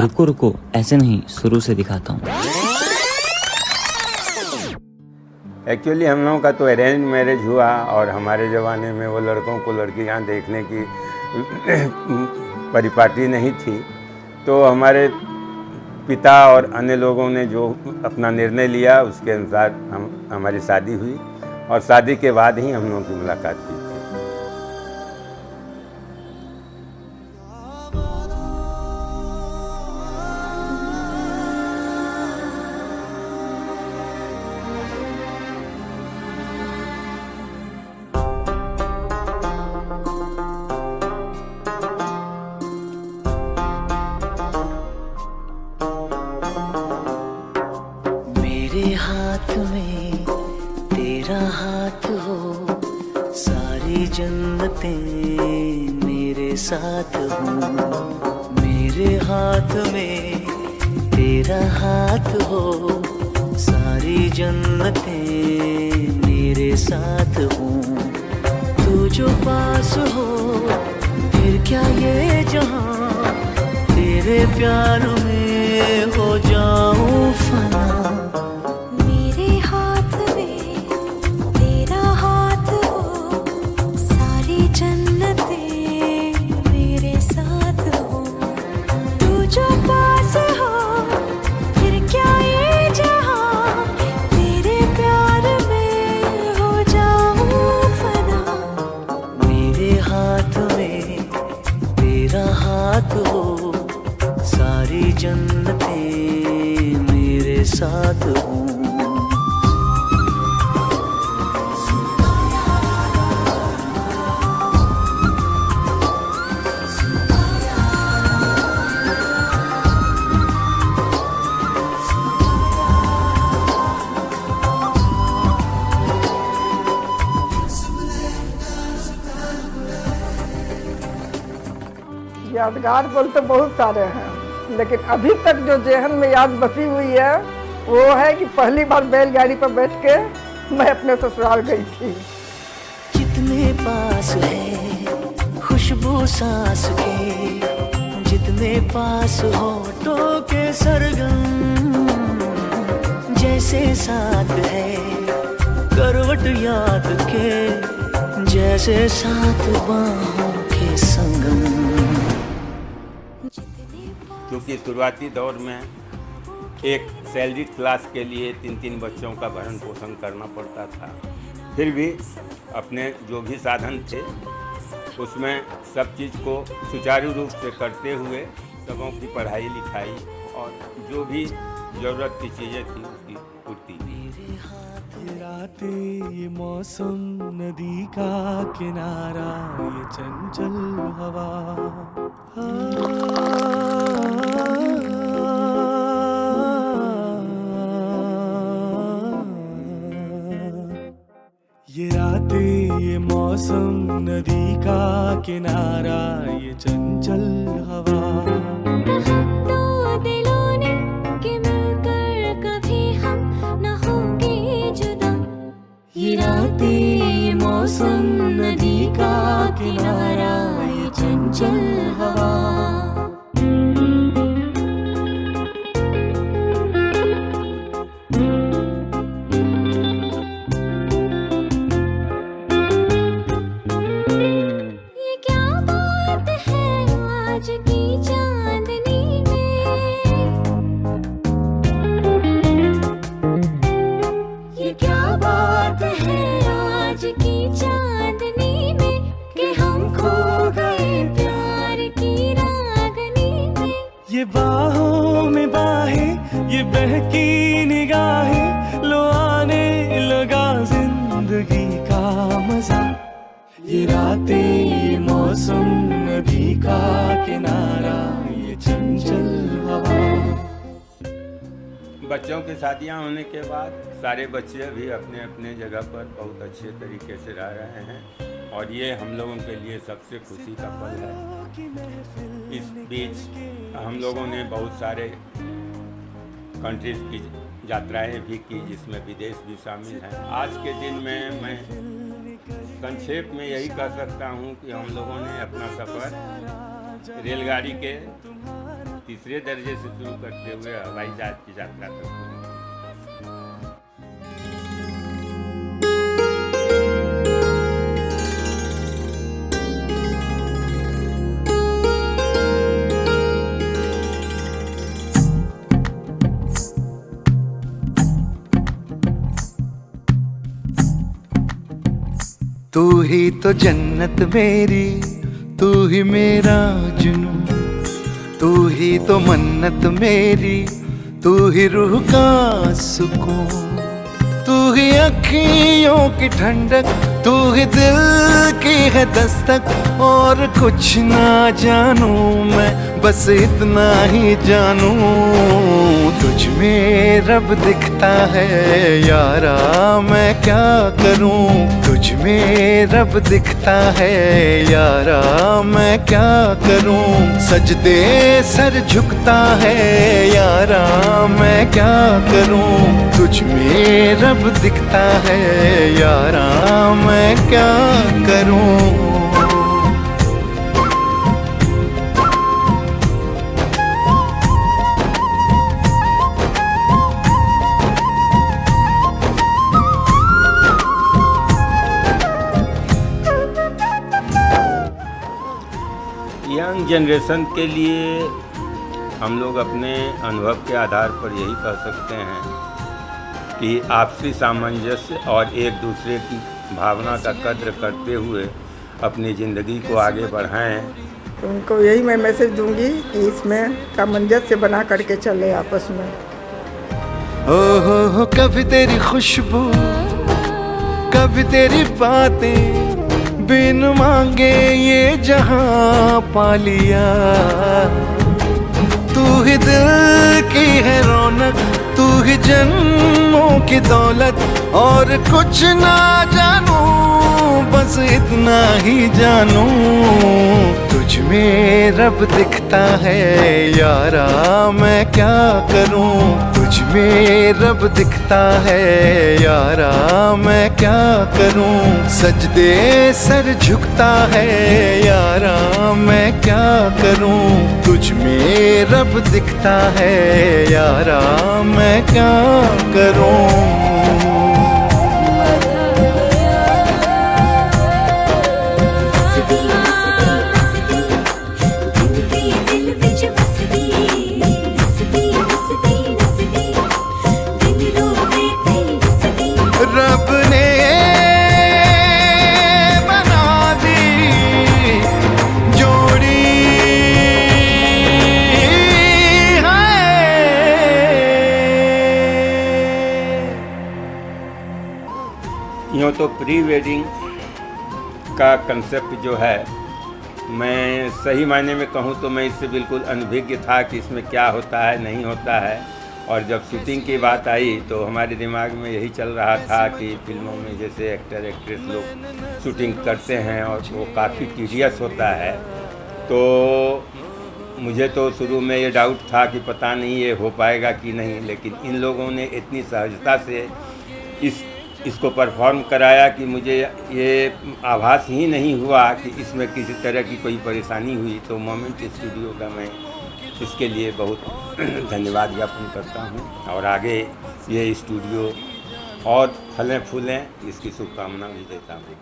रुको रुको, ऐसे नहीं, शुरू से दिखाता हूँ। एक्चुअली हम लोगों का तो अरेंज मैरिज हुआ और हमारे ज़माने में वो लड़कों को लड़कियां देखने की परिपाटी नहीं थी, तो हमारे पिता और अन्य लोगों ने जो अपना निर्णय लिया उसके अनुसार हमारी शादी हुई और शादी के बाद ही हम लोगों की मुलाकात की थी। मेरे हाथ में तेरा हाथ हो, सारी जन्नतें मेरे साथ हो। मेरे हाथ में तेरा हाथ हो, सारी जन्नतें मेरे साथ हो। तू जो पास हो फिर क्या ये जहां, तेरे प्यार में हो जाऊं फना। हाथ हो, सारी जन्नतें मेरे साथ हो। यादगार पल तो बहुत सारे हैं, लेकिन अभी तक जो जेहन में याद बसी हुई है वो है कि पहली बार बैलगाड़ी पर बैठ के मैं अपने ससुराल गई थी। जितने पास है खुशबू सांस के, जितने पास होठों के सरगम, जैसे साथ है करवट याद के, जैसे साथ बाहों के संगम। क्योंकि शुरुआती दौर में एक सैलरी क्लास के लिए 3-3 बच्चों का भरण पोषण करना पड़ता था, फिर भी अपने जो भी साधन थे उसमें सब चीज़ को सुचारू रूप से करते हुए सबों की पढ़ाई लिखाई और जो भी ज़रूरत की चीज़ें थी उसकी पूर्ति। ये रातें, ये मौसम, नदी का किनारा, ये चंचल हवा, ये रातें, ये मौसम, नदी का किनारा, ये चंचल हवा। ये रातें, ये मौसम, नदी का किनारा, ये चंचल हवा। ये क्या बात है आज की चांदनी में, ये क्या बात है आज की चांदनी में, कि हम खो गए प्यार की रागनी में। ये बाहों में बाहें, ये बहकी निगाहें, लो आने लगा जिंदगी का मजा। ये रातें, ये मौसम, नदी का किनारा, ये चंचल हवा। बच्चों की शादियां होने के बाद सारे बच्चे भी अपने अपने जगह पर बहुत अच्छे तरीके से रह रहे हैं और ये हम लोगों के लिए सबसे खुशी का पल है। इस बीच हम लोगों ने बहुत सारे कंट्रीज़ की यात्राएं भी की जिसमें विदेश भी शामिल हैं। आज के दिन में मैं संक्षेप में यही कह सकता हूं कि हम लोगों ने अपना सफ़र रेलगाड़ी के तीसरे दर्जे से शुरू करते हुए हवाई जहाज की यात्रा तक पूरी। तू ही तो जन्नत मेरी, तू ही मेरा जुनून, तू ही तो मन्नत मेरी, तू ही रूह का सुकून, तू ही अखियों की ठंडक, तू ही दिल की है दस्तक। और कुछ ना जानूं मैं, बस इतना ही जानूं, तुझ में रब दिखता है यारा, मैं क्या करूं। तुझ में रब दिखता है यारा, मैं क्या करूं। सजदे सर झुकता है यारा, मैं क्या करूं। तुझ में रब दिखता है यारा, मैं क्या करूं। यंग जनरेशन के लिए हम लोग अपने अनुभव के आधार पर यही कह सकते हैं कि आपसी सामंजस्य और एक दूसरे की भावना का कद्र करते हुए अपनी ज़िंदगी को आगे बढ़ाएं। तो उनको यही मैं मैसेज दूंगी कि इसमें सामंजस्य बना करके चले आपस में। हो कभी तेरी खुशबू, कभी तेरी बातें, बिन मांगे ये जहां पा लिया। तू ही दिल की है रौनक, तू ही जन्मों की दौलत। और कुछ ना जानूं, बस इतना ही जानूं, तुझ में रब दिखता है यारा, मैं क्या करूं। तुझ में रब दिखता है यारा, मैं क्या करूं। सजदे सर झुकता है यारा, मैं क्या करूं। तुझ में रब दिखता है यारा, मैं क्या करूं। रब ने बना दी जोड़ी है। यूँ तो प्री वेडिंग का कंसेप्ट जो है, मैं सही मायने में कहूँ तो मैं इससे बिल्कुल अनभिज्ञ था कि इसमें क्या होता है नहीं होता है। और जब शूटिंग की बात आई तो हमारे दिमाग में यही चल रहा था कि फिल्मों में जैसे एक्टर एक्ट्रेस लोग शूटिंग करते हैं और वो काफ़ी टीडियस होता है, तो मुझे तो शुरू में ये डाउट था कि पता नहीं ये हो पाएगा कि नहीं। लेकिन इन लोगों ने इतनी सहजता से इसको परफॉर्म कराया कि मुझे ये आभास ही नहीं हुआ कि इसमें किसी तरह की कोई परेशानी हुई। तो मोमेंट स्टूडियो का मैं इसके लिए बहुत धन्यवाद ज्ञापन करता हूँ और आगे ये स्टूडियो और फलें फूलें इसकी शुभकामना भी देता हूँ।